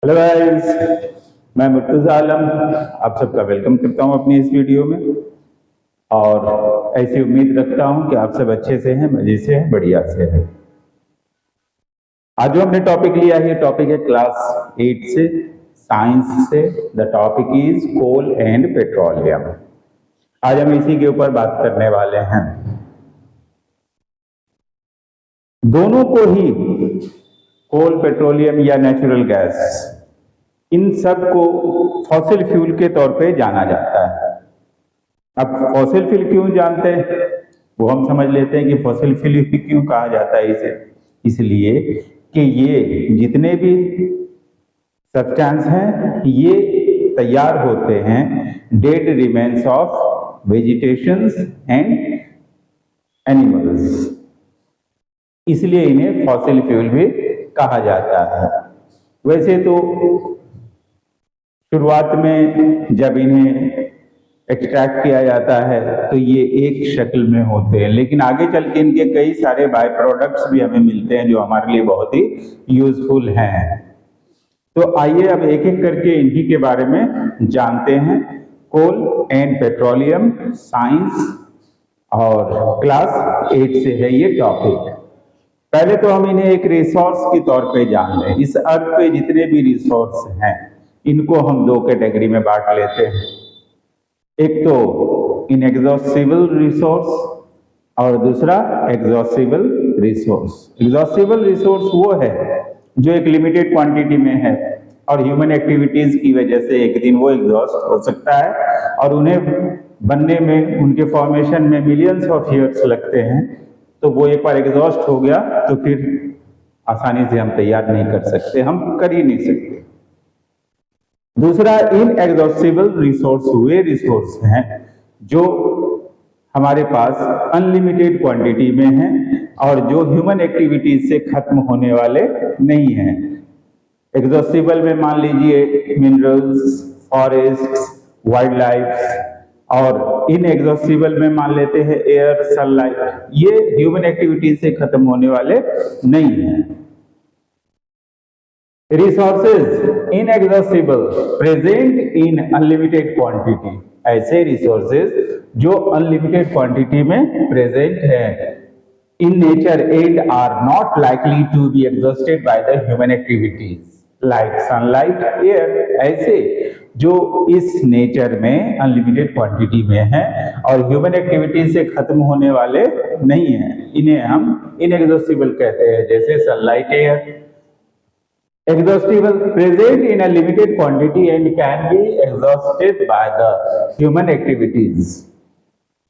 Hello guys, मैं मुर्तजा आलम आप सबका वेलकम करता हूं अपनी इस वीडियो में। और ऐसी उम्मीद रखता हूं कि आप सब अच्छे से हैं, मजे से हैं, बढ़िया से हैं। आज जो हमने टॉपिक लिया है, टॉपिक है क्लास 8 से, साइंस से। The topic is coal and petroleum. आज हम इसी के ऊपर बात करने वाले हैं। दोनों को ही, कोल, पेट्रोलियम या नेचुरल गैस, इन सब को फॉसिल फ्यूल के तौर पे जाना जाता है। अब फॉसिल फ्यूल क्यों जानते हैं वो हम समझ लेते हैं कि फॉसिल फ्यूल क्यों कहा जाता है इसे। इसलिए कि ये जितने भी सब्सटेंस हैं ये तैयार होते हैं dead remains of vegetations and animals, इसलिए इन्हें फॉसिल फ्यूल भी कहा जाता है। वैसे तो शुरुआत में जब इन्हें एक्सट्रैक्ट किया जाता है तो ये एक शक्ल में होते हैं, लेकिन आगे चल के इनके कई सारे बाय प्रोडक्ट्स भी हमें मिलते हैं जो हमारे लिए बहुत ही यूजफुल हैं। तो आइए अब एक एक करके इन्हीं के बारे में जानते हैं। कोल एंड पेट्रोलियम, साइंस और क्लास 8 से है ये टॉपिक। पहले तो हम इन्हें एक रिसोर्स के तौर पे जान लें। इस अर्थ पे जितने भी रिसोर्स हैं इनको हम दो कैटेगरी में बांट लेते हैं। एक तो इनएग्जॉस्टिबल रिसोर्स और दूसरा एग्जॉस्टिबल रिसोर्स। एग्जॉस्टिबल रिसोर्स वो है जो एक लिमिटेड क्वांटिटी में है और ह्यूमन एक्टिविटीज की वजह से एक दिन वो एग्जॉस्ट हो सकता है और उन्हें बनने में, उनके फॉर्मेशन में मिलियंस ऑफ ईयर्स लगते हैं। तो वो एक बार एग्जॉस्ट हो गया तो फिर आसानी से हम तैयार नहीं कर सकते, हम कर ही नहीं सकते। दूसरा इनएग्जॉस्टिबल रिसोर्स वे रिसोर्स हैं जो हमारे पास अनलिमिटेड क्वांटिटी में हैं और जो ह्यूमन एक्टिविटीज से खत्म होने वाले नहीं हैं। एग्जॉस्टिबल में मान लीजिए मिनरल्स, फॉरेस्ट, वाइल्ड लाइफ, और इनएग्जॉस्टिबल में मान लेते हैं एयर, सनलाइट। ये ह्यूमन एक्टिविटीज से खत्म होने वाले नहीं हैं। Resources inexhaustible, present in unlimited quantity, ऐसे रिसोर्सेज जो अनलिमिटेड क्वांटिटी में प्रेजेंट है in nature and are not likely to be exhausted by the human activities like sunlight, air. ऐसे जो इस नेचर में अनलिमिटेड क्वांटिटी में है और ह्यूमन एक्टिविटीज से खत्म होने वाले नहीं है, इन्हें हम इनएग्जॉस्टिबल कहते हैं, जैसे sunlight, air. Exhaustible, present in a limited quantity and can be exhausted by the human activities.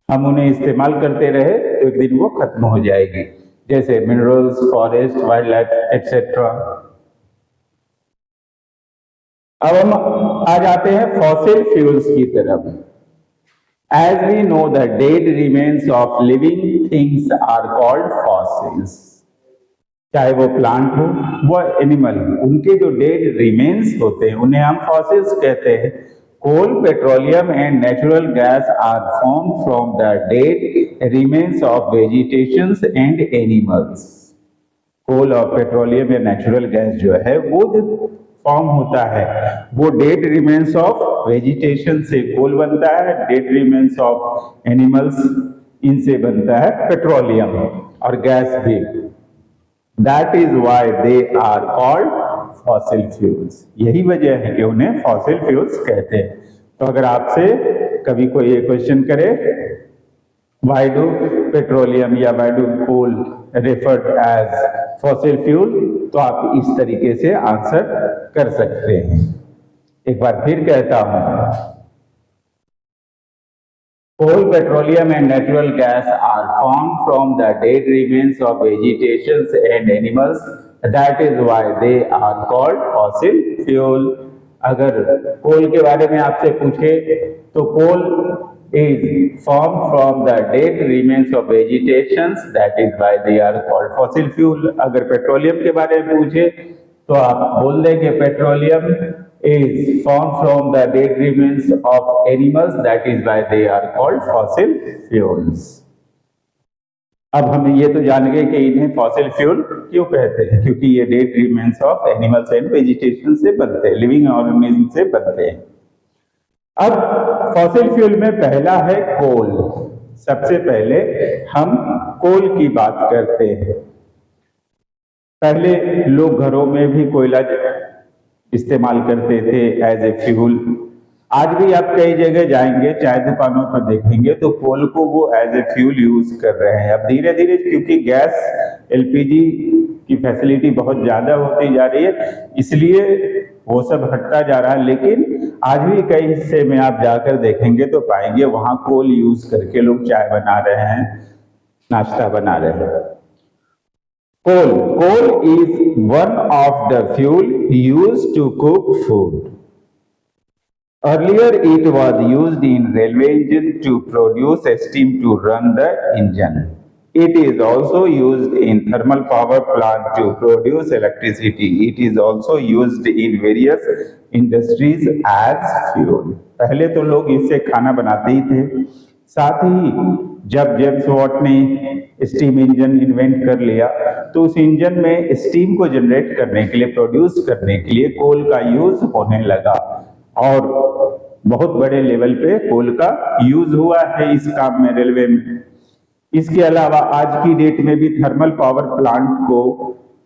हम उन्हें इस्तेमाल करते रहे तो एक दिन वो खत्म हो जाएगी, जैसे minerals, forest, wild life etcetera. अब हम आ जाते हैं फॉसिल फ्यूल्स की तरफ। As we know, the dead remains of living things are called fossils. चाहे वो प्लांट हो वो एनिमल हो, उनके जो डेड रिमेन्स होते हैं उन्हें हम फॉसिल्स कहते हैं। Coal, petroleum and natural gas are form from the dead remains of vegetations and animals. Coal और पेट्रोलियम या नेचुरल गैस जो है वो जो फॉर्म होता है वो डेड रिमेन्स ऑफ वेजिटेशन से कोल बनता है, डेड रिमेन्स ऑफ एनिमल्स इनसे बनता है पेट्रोलियम और गैस भी। That is why they are called fossil fuels. यही वजह है कि उन्हें fossil fuels कहते हैं। तो अगर आपसे कभी कोई ये क्वेश्चन करे, why do petroleum या why do coal referred as fossil fuel, तो आप इस तरीके से आंसर कर सकते हैं। एक बार फिर कहता हूं, coal, petroleum and natural gas are formed from the dead remains of vegetations and animals. That is why they are called fossil fuel. अगर कोल के बारे में आपसे पूछे तो कोल is formed from the dead remains of vegetations. That is why they are called fossil fuel. अगर petroleum के बारे में पूछे तो आप बोल देंगे petroleum is formed from the dead remains of animals. That is why they are called fossil fuels. अब हम ये तो जान गए कि इन्हें फॉसिल फ्यूल क्यों कहते हैं, क्योंकि ये dead remains of animals and vegetation से बनते हैं, लिविंग ऑर्गेनिज्म से बनते हैं। अब फॉसिल फ्यूल में पहला है कोल। सबसे पहले हम कोल की बात करते हैं। पहले लोग घरों में भी कोयला इस्तेमाल करते थे एज ए फ्यूल। आज भी आप कई जगह जाएंगे, चाय दुकानों पर देखेंगे तो कोल को वो एज ए फ्यूल यूज कर रहे हैं। अब धीरे धीरे क्योंकि गैस एलपीजी की फैसिलिटी बहुत ज्यादा होती जा रही है, इसलिए वो सब हटता जा रहा है। लेकिन आज भी कई हिस्से में आप जाकर देखेंगे तो पाएंगे वहां कोल यूज करके लोग चाय बना रहे हैं, नाश्ता बना रहे हैं। Coal is one of the fuel used to cook food. Earlier, it was used in railway engine to produce steam to run the engine. It is also used in thermal power plant to produce electricity. It is also used in various industries as fuel. पहले तो लोग इससे खाना बनाते ही थे। साथ ही जब James Watt ने स्टीम इंजन इन्वेंट कर लिया तो उस इंजन में स्टीम को जनरेट करने के लिए, प्रोड्यूस करने के लिए कोल का यूज होने लगा और बहुत बड़े लेवल पे कोल का यूज हुआ है इस काम में, रेलवे में। इसके अलावा आज की डेट में भी थर्मल पावर प्लांट को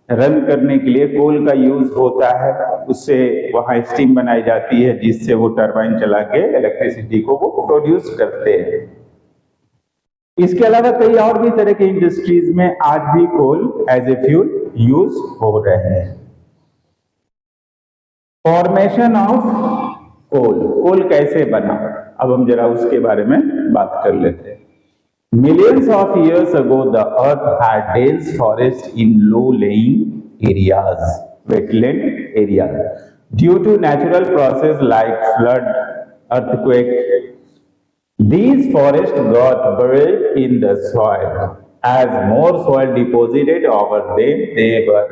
रन करने के लिए कोल का यूज होता है। उससे वहां स्टीम बनाई जाती है जिससे वो टरबाइन चला के इलेक्ट्रिसिटी को वो प्रोड्यूस करते हैं। इसके अलावा कई और भी तरह के इंडस्ट्रीज में आज भी coal as a fuel use हो रहे हैं। फॉर्मेशन ऑफ कोल कैसे बना, अब हम जरा उसके बारे में बात कर लेते हैं। Millions of years ago, the earth had dense forest in low-lying areas, wetland areas. Due to natural process like flood, earthquake, these forests got buried in the soil. As more soil deposited over them, they were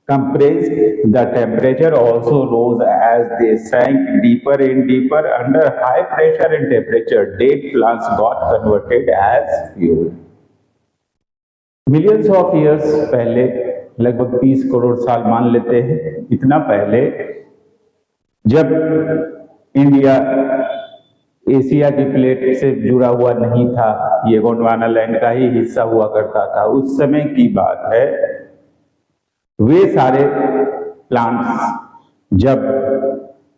compressed. The temperature also rose as they sank deeper and deeper under high pressure and temperature. Dead plants got converted as fuel. Millions of years पहले, लगभग 30 करोड़ साल मान लेते हैं, इतना पहले जब India Asia की प्लेट से जुड़ा हुआ नहीं था, ये गोंडवाना लैंड का ही हिस्सा हुआ करता था, उस समय की बात है। वे सारे प्लांट्स जब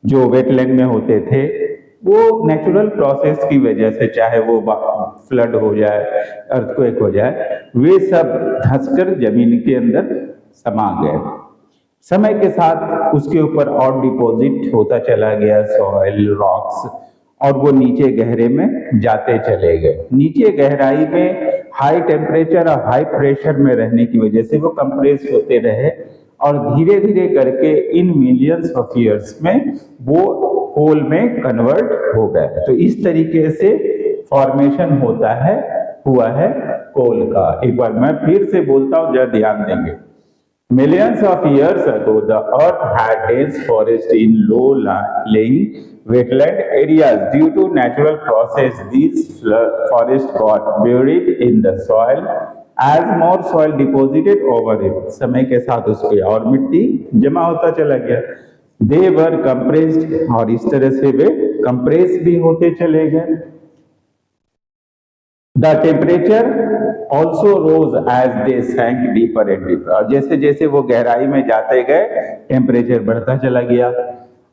जो वेटलैंड में होते थे वो नेचुरल प्रोसेस की वजह से, चाहे वो फ्लड हो जाए, अर्थक्वेक हो जाए, वे सब धंसकर जमीन के अंदर समा गए। समय के साथ उसके ऊपर और डिपॉजिट होता चला गया सॉइल, रॉक्स, और वो नीचे गहरे में जाते चले गए। नीचे गहराई में हाई टेम्परेचर और हाई प्रेशर में रहने की वजह से वो कंप्रेस होते रहे और धीरे धीरे करके इन मिलियंस ऑफ ईयर्स में वो कोल में कन्वर्ट हो गए। तो इस तरीके से फॉर्मेशन हुआ है कोल का। एक बार मैं फिर से बोलता हूं, जरा ध्यान देंगे। Millions of years ago, the earth had dense forest in low-lying wetland areas. Due to natural process, these forests got buried in the soil. As more soil deposited over it, समय के साथ उस पे और मिट्टी जमा होता चला गया। They were compressed, और इस तरह से वे कंप्रेस भी होते चले गए। The temperature also rose as they sank deeper and deeper. और जैसे जैसे वो गहराई में जाते गए टेम्परेचर बढ़ता चला गया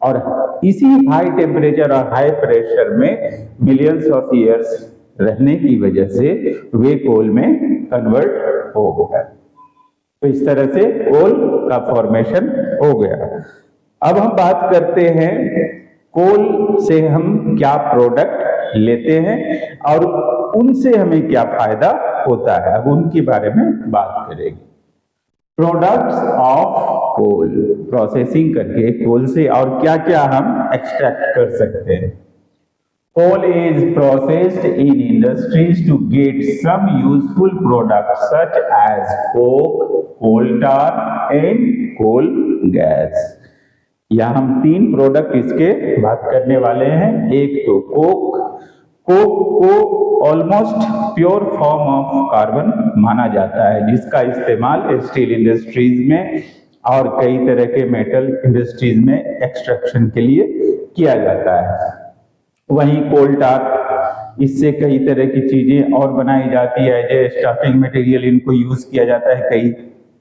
और इसी हाई टेम्परेचर और हाई प्रेशर में मिलियंस ऑफ ईयर्स रहने की वजह से वे कोल में कन्वर्ट हो गए। तो इस तरह से कोल का फॉर्मेशन हो गया। अब हम बात करते हैं कोल से हम क्या प्रोडक्ट लेते हैं और उनसे हमें क्या फायदा होता है, अब उनके बारे में बात करेंगे। प्रोडक्ट्स ऑफ कोल, प्रोसेसिंग करके कोल से और क्या क्या हम एक्सट्रैक्ट कर सकते हैं। Coal is processed in industries to get some useful product such as coke, coal tar and coal gas. यहां हम 3 प्रोडक्ट इसके बात करने वाले हैं। एक तो कोक। कोक को almost pure form of carbon माना जाता है, जिसका इस्तेमाल स्टील इंडस्ट्रीज में और कई तरह के मेटल इंडस्ट्रीज में एक्सट्रैक्शन के लिए किया जाता है। वहीं कोल tar, इससे कई तरह की चीजें और बनाई जाती है, एज स्टार्टिंग मटेरियल इनको यूज किया जाता है कई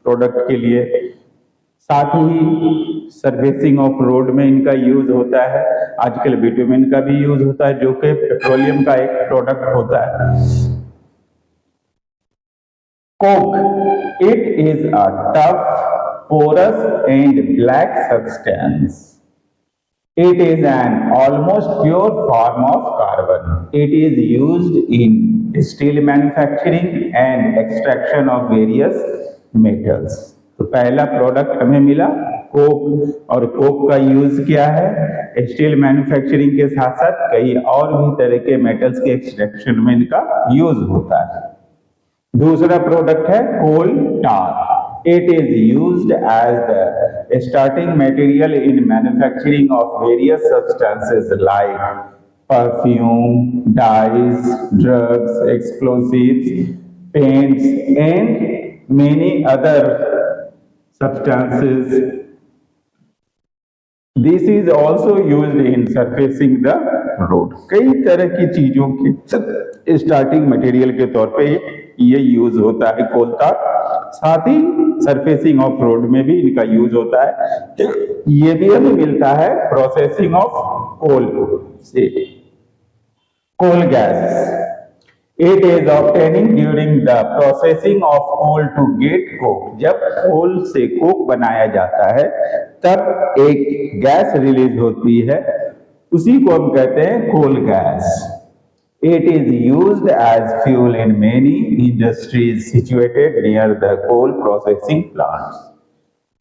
प्रोडक्ट के लिए। साथ ही सर्फेसिंग ऑफ रोड में इनका यूज होता है। आजकल बिटुमेन का भी यूज होता है, जो कि पेट्रोलियम का एक प्रोडक्ट होता है। Coke, it is a tough, porous and black substance. It is an almost pure form of carbon. It is used in steel manufacturing and extraction of various metals. तो पहला प्रोडक्ट हमें मिला Coke, और Coke का use क्या है? Steel manufacturing के साथ साथ कई और भी तरह के मेटल्स के एक्सट्रैक्शन में इनका यूज होता है। दूसरा प्रोडक्ट है कोल टार। It is used as the starting material in manufacturing of various substances like perfume, dyes, drugs, explosives, paints, and many other substances. This is also used in surfacing the road. कई तरह की चीजों के starting material के तौर पे ये use होता है कोल टार। साथ ही सरफेसिंग ऑफ रोड में भी इनका यूज होता है। ये भी हमें मिलता है प्रोसेसिंग ऑफ कोल से। Coal gas, it is obtaining during the processing of coal to get coke. जब कोल से कोक बनाया जाता है तब एक गैस रिलीज होती है, उसी को हम कहते हैं coal gas. It is used as fuel in many industries situated near the coal processing plants.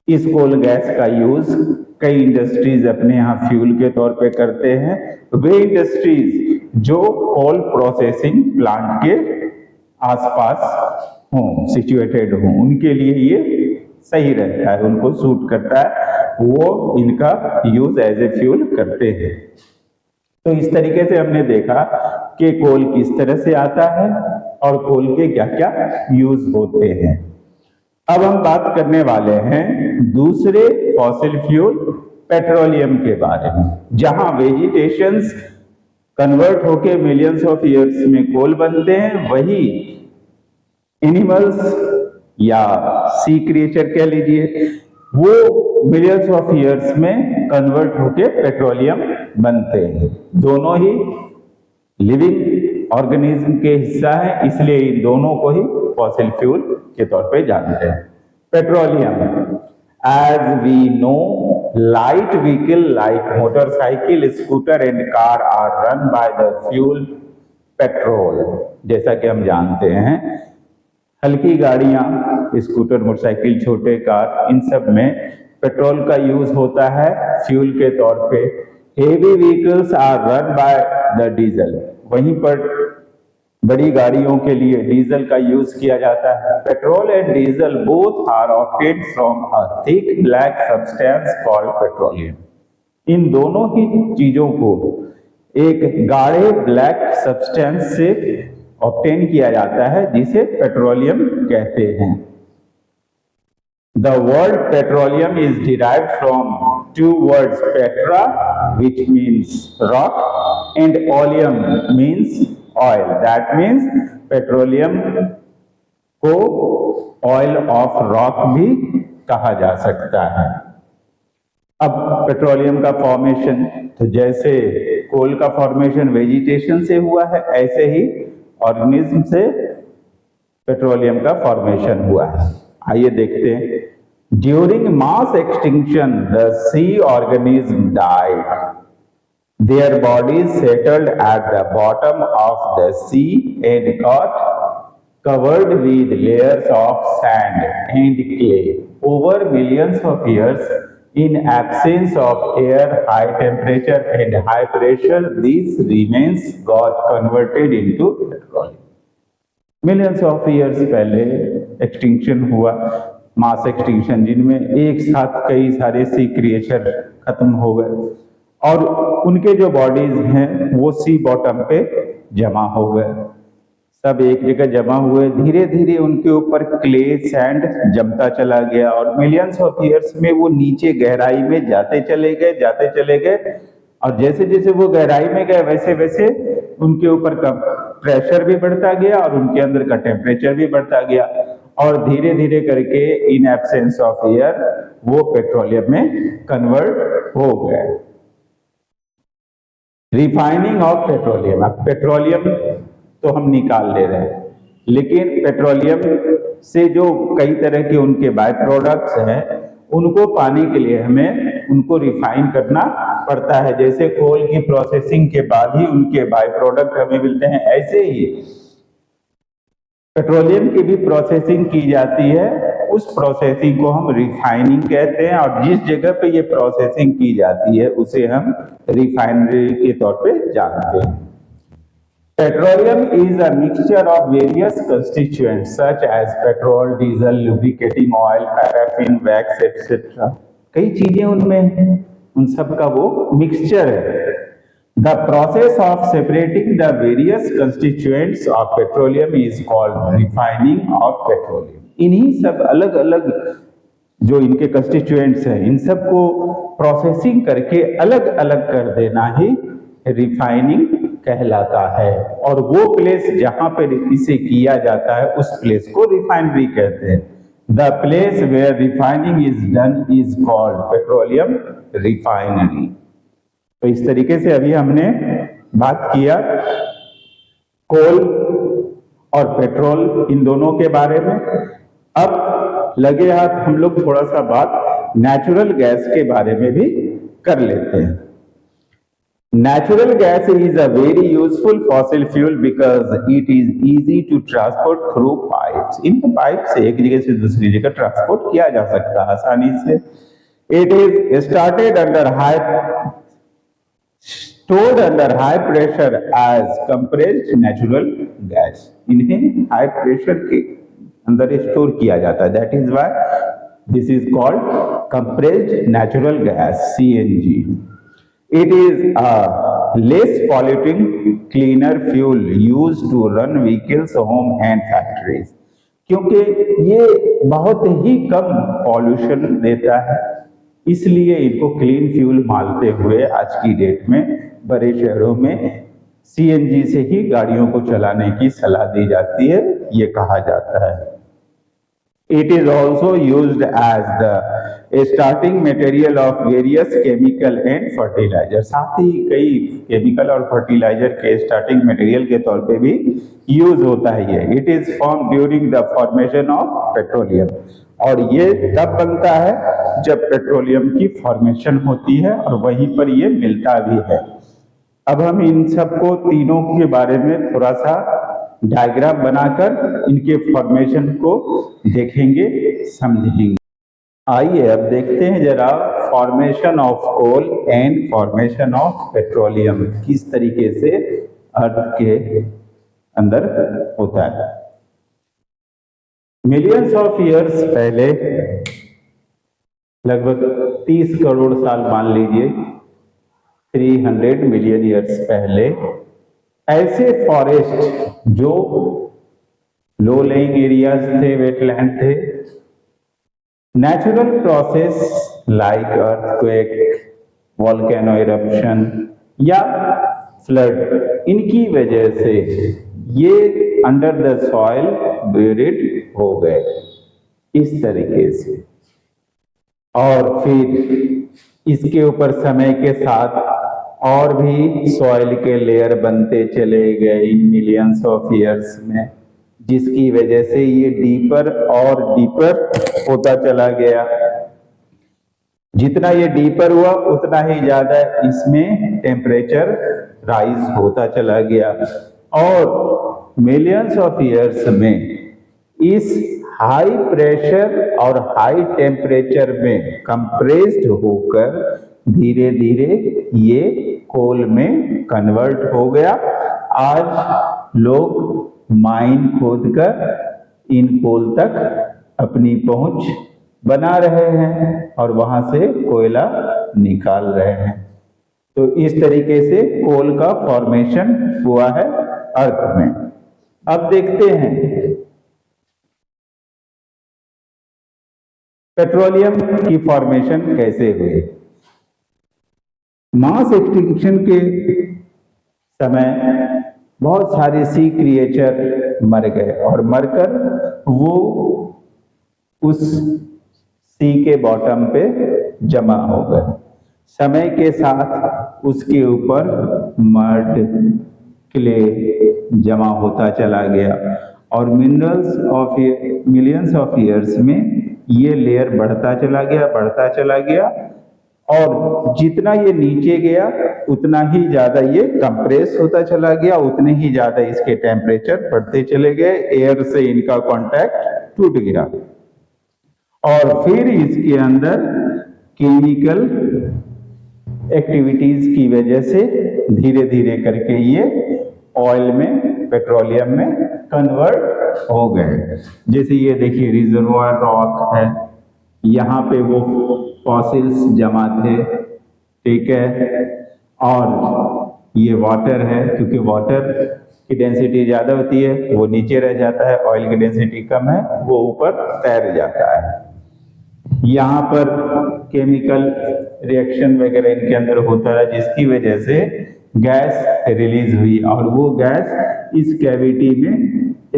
इस कोल गैस का यूज कई इंडस्ट्रीज अपने यहाँ फ्यूल के तौर पे करते हैं। वे इंडस्ट्रीज जो कोल प्रोसेसिंग प्लांट के आसपास हों, सिचुएटेड हों, उनके लिए ये सही रहता है, उनको सूट करता है, वो इनका यूज एज ए फ्यूल करते हैं। तो इस तरीके से हमने देखा कि कोल किस तरह से आता है और कोल के क्या क्या यूज होते हैं। अब हम बात करने वाले हैं दूसरे फॉसिल फ्यूल पेट्रोलियम के बारे में, जहां वेजिटेशंस कन्वर्ट होके मिलियंस ऑफ ईयर्स में कोल बनते हैं, वही एनिमल्स या सी क्रिएचर कह लीजिए, वो मिलियंस ऑफ ईयर्स में कन्वर्ट होके पेट्रोलियम बनते हैं। दोनों ही लिविंग ऑर्गेनिज्म के हिस्सा है, इसलिए इन दोनों को ही फॉसिल फ्यूल के तौर पे जानते हैं। Petroleum, as we know, light vehicle like motorcycle, scooter and car are run by the fuel petrol. जैसा कि हम जानते हैं, हल्की गाड़ियां, स्कूटर, मोटरसाइकिल, छोटे कार, इन सब में पेट्रोल का यूज होता है फ्यूल के तौर पे। Heavy vehicles are run by the diesel, वहीं पर बड़ी गाड़ियों के लिए डीजल का यूज किया जाता है। Petrol and diesel both are obtained from a thick black substance called petroleum. इन दोनों ही चीजों को एक गाढ़े ब्लैक सब्सटेंस से ऑब्टेन किया जाता है, जिसे पेट्रोलियम कहते हैं। The word petroleum is derived from two words, petra, which means rock, and oleum means oil. That means petroleum को oil of rock भी कहा जा सकता है। अब पेट्रोलियम का फॉर्मेशन, तो जैसे कोल का फॉर्मेशन वेजिटेशन से हुआ है, ऐसे ही ऑर्गेनिज्म से पेट्रोलियम का फॉर्मेशन हुआ है। आइए देखते हैं। During mass extinction the sea organism died, their bodies settled at the bottom of the sea and got covered with layers of sand and clay over millions of years. In absence of air, high temperature and high pressure, these remains got converted into petroleum. Millions of years पहले extinction हुआ, mass extinction, जिनमें एक साथ कई सारे सी creature खत्म हो गए और उनके जो बॉडीज हैं वो सी बॉटम पे जमा हो गए, सब एक जगह जमा हुए। धीरे धीरे उनके ऊपर क्ले सैंड जमता चला गया और मिलियंस ऑफ ईयर्स में वो नीचे गहराई में जाते चले गए, जाते चले गए। और जैसे जैसे वो गहराई में गए वैसे वैसे उनके ऊपर का प्रेशर भी बढ़ता गया और उनके अंदर का टेम्परेचर भी बढ़ता गया और धीरे धीरे करके इन एब्सेंस ऑफ एयर वो पेट्रोलियम में कन्वर्ट हो गए। रिफाइनिंग ऑफ पेट्रोलियम, अब पेट्रोलियम तो हम निकाल ले रहे हैं, लेकिन पेट्रोलियम से जो कई तरह के उनके बाय प्रोडक्ट्स हैं उनको पाने के लिए हमें उनको रिफाइन करना पड़ता है। जैसे कोल की प्रोसेसिंग के बाद ही उनके बाय प्रोडक्ट हमें मिलते हैं, ऐसे ही पेट्रोलियम की भी प्रोसेसिंग की जाती है। उस प्रोसेसिंग को हम रिफाइनिंग कहते हैं और जिस जगह पे ये प्रोसेसिंग की जाती है उसे हम रिफाइनरी के तौर पे जानते हैं। Petroleum is a mixture of various constituents such as petrol, diesel, lubricating oil, paraffin, wax, etc. कई चीजें उनमें हैं, उन सब का वो मिक्सचर है। The process of separating the various constituents of petroleum is called refining of petroleum. इन्हीं सब अलग अलग जो इनके कंस्टिट्यूएंट्स हैं इन सब को प्रोसेसिंग करके अलग अलग कर देना ही रिफाइनिंग कहलाता है। और वो प्लेस जहां पर इसे किया जाता है उस प्लेस को रिफाइनरी कहते हैं। The place where refining is done is called petroleum refinery. तो इस तरीके से अभी हमने बात किया कोल और पेट्रोल इन दोनों के बारे में। अब लगे हाथ हम लोग थोड़ा सा बात नेचुरल गैस के बारे में भी कर लेते हैं। Natural gas is a very useful fossil fuel because it is easy to transport through pipes. In pipe से एक जगह से दूसरी जगह ट्रांसपोर्ट किया जा सकता है आसानी से। It is stored under high pressure as compressed natural gas. इन्हें हाई प्रेशर के अंदर स्टोर किया जाता है। That is why this is called compressed natural gas (CNG). It is a less polluting, cleaner fuel used to run vehicles, home and factories. क्योंकि ये बहुत ही कम pollution देता है, इसलिए इनको क्लीन फ्यूल मानते हुए आज की डेट में बड़े शहरों में सीएनजी से ही गाड़ियों को चलाने की सलाह दी जाती है, ये कहा जाता है। It is also used as the starting material of various chemical and fertilizer. साथ ही कई केमिकल और फर्टिलाइजर के स्टार्टिंग मटेरियल के तौर पे भी यूज होता है ये। It is formed during the formation of petroleum. और ये तब बनता है जब पेट्रोलियम की फॉर्मेशन होती है और वहीं पर ये मिलता भी है। अब हम इन सबको तीनों के बारे में थोड़ा सा डायग्राम बनाकर इनके फॉर्मेशन को देखेंगे, समझेंगे। आइए अब देखते हैं जरा formation of coal and formation of petroleum किस तरीके से अर्थ के अंदर होता है। मिलियंस ऑफ ईयर्स पहले, लगभग 30 करोड़ साल मान लीजिए, 300 मिलियन ईयर्स पहले ऐसे फॉरेस्ट जो लो लेइंग एरियाज थे, वेटलैंड थे, natural process like earthquake, volcano eruption या फ्लड, इनकी वजह से ये अंडर द सॉइल बेरिड हो गए इस तरीके से। और फिर इसके ऊपर समय के साथ और भी सॉइल के लेयर बनते चले गए इन मिलियंस ऑफ ईयर्स में, जिसकी वजह से ये डीपर और डीपर होता चला गया। जितना ये डीपर हुआ उतना ही ज्यादा इसमें टेम्परेचर राइज होता चला गया और मिलियंस ऑफ ईयर्स में इस हाई प्रेशर और हाई टेम्परेचर में कंप्रेस्ड होकर धीरे धीरे ये कोल में कन्वर्ट हो गया। आज लोग माइन खोदकर इन कोल तक अपनी पहुंच बना रहे हैं और वहां से कोयला निकाल रहे हैं। तो इस तरीके से कोल का फॉर्मेशन हुआ है अर्थ में। अब देखते हैं पेट्रोलियम की फॉर्मेशन कैसे हुई। मास एक्सटिंक्शन के समय बहुत सारे सी क्रिएचर मर गए और मरकर वो उस सी के बॉटम पे जमा हो गए। समय के साथ उसके ऊपर मड, क्ले जमा होता चला गया और मिलियंस ऑफ ईयर्स में ये लेयर बढ़ता चला गया और जितना ये नीचे गया उतना ही ज्यादा ये कंप्रेस होता चला गया, उतने ही ज्यादा इसके टेम्परेचर बढ़ते चले गए, एयर से इनका कांटेक्ट टूट गया और फिर इसके अंदर केमिकल एक्टिविटीज की वजह से धीरे धीरे करके ये ऑयल में, पेट्रोलियम में कन्वर्ट हो गए। जैसे ये देखिए रिजर्वॉयर रॉक है, यहाँ पे वो फॉसिल्स जमा थे, ठीक है, और ये वाटर है, क्योंकि वाटर की डेंसिटी ज्यादा होती है वो नीचे रह जाता है, ऑयल की डेंसिटी कम है वो ऊपर तैर जाता है। यहाँ पर केमिकल रिएक्शन वगैरह इनके अंदर होता है जिसकी वजह से गैस रिलीज हुई और वो गैस इस कैविटी में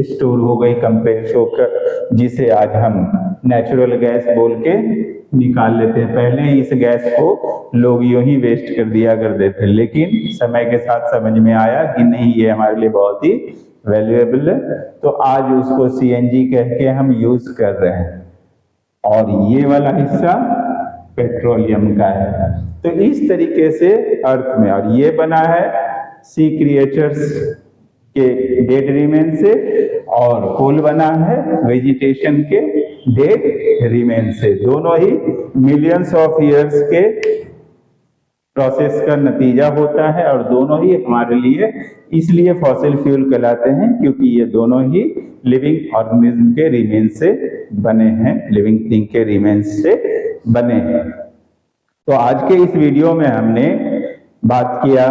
स्टोर हो गई कंप्रेस होकर, जिसे आज हम नेचुरल गैस बोल के निकाल लेते हैं। पहले इस गैस को लोग यूं ही वेस्ट कर दिया करते थे, लेकिन समय के साथ समझ में आया कि नहीं ये हमारे लिए बहुत ही वैल्यूएबल है, तो आज उसको सीएनजी कह के हम यूज कर रहे हैं और ये वाला हिस्सा पेट्रोलियम का है। तो इस तरीके से अर्थ में, और ये बना है सी क्रिएचर्स के डेड रिमेन से और कोल बना है वेजिटेशन के डेड रिमेन से। दोनों ही मिलियंस ऑफ ईयर्स के प्रोसेस का नतीजा होता है और दोनों ही हमारे लिए इसलिए फॉसिल फ्यूल कहलाते हैं क्योंकि ये दोनों ही लिविंग ऑर्गेनिज्म के रिमेन से बने हैं, लिविंग थिंग के रिमेन से बने हैं। तो आज के इस वीडियो में हमने बात किया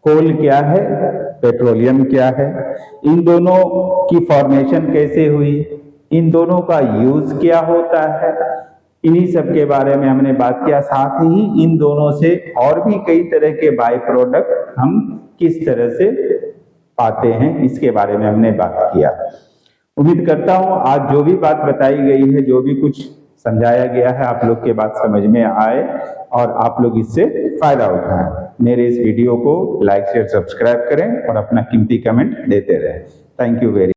कोल क्या है, पेट्रोलियम क्या है, इन दोनों की फॉर्मेशन कैसे हुई, इन दोनों का यूज क्या होता है, इन्हीं सब के बारे में हमने बात किया। साथ ही इन दोनों से और भी कई तरह के बाय प्रोडक्ट हम किस तरह से पाते हैं इसके बारे में हमने बात किया। उम्मीद करता हूं आज जो भी बात बताई गई है, जो भी कुछ समझाया गया है, आप लोग के बात समझ में आए और आप लोग इससे फायदा उठाएं। मेरे इस वीडियो को लाइक शेयर सब्सक्राइब करें और अपना कीमती कमेंट देते रहें। Thank you very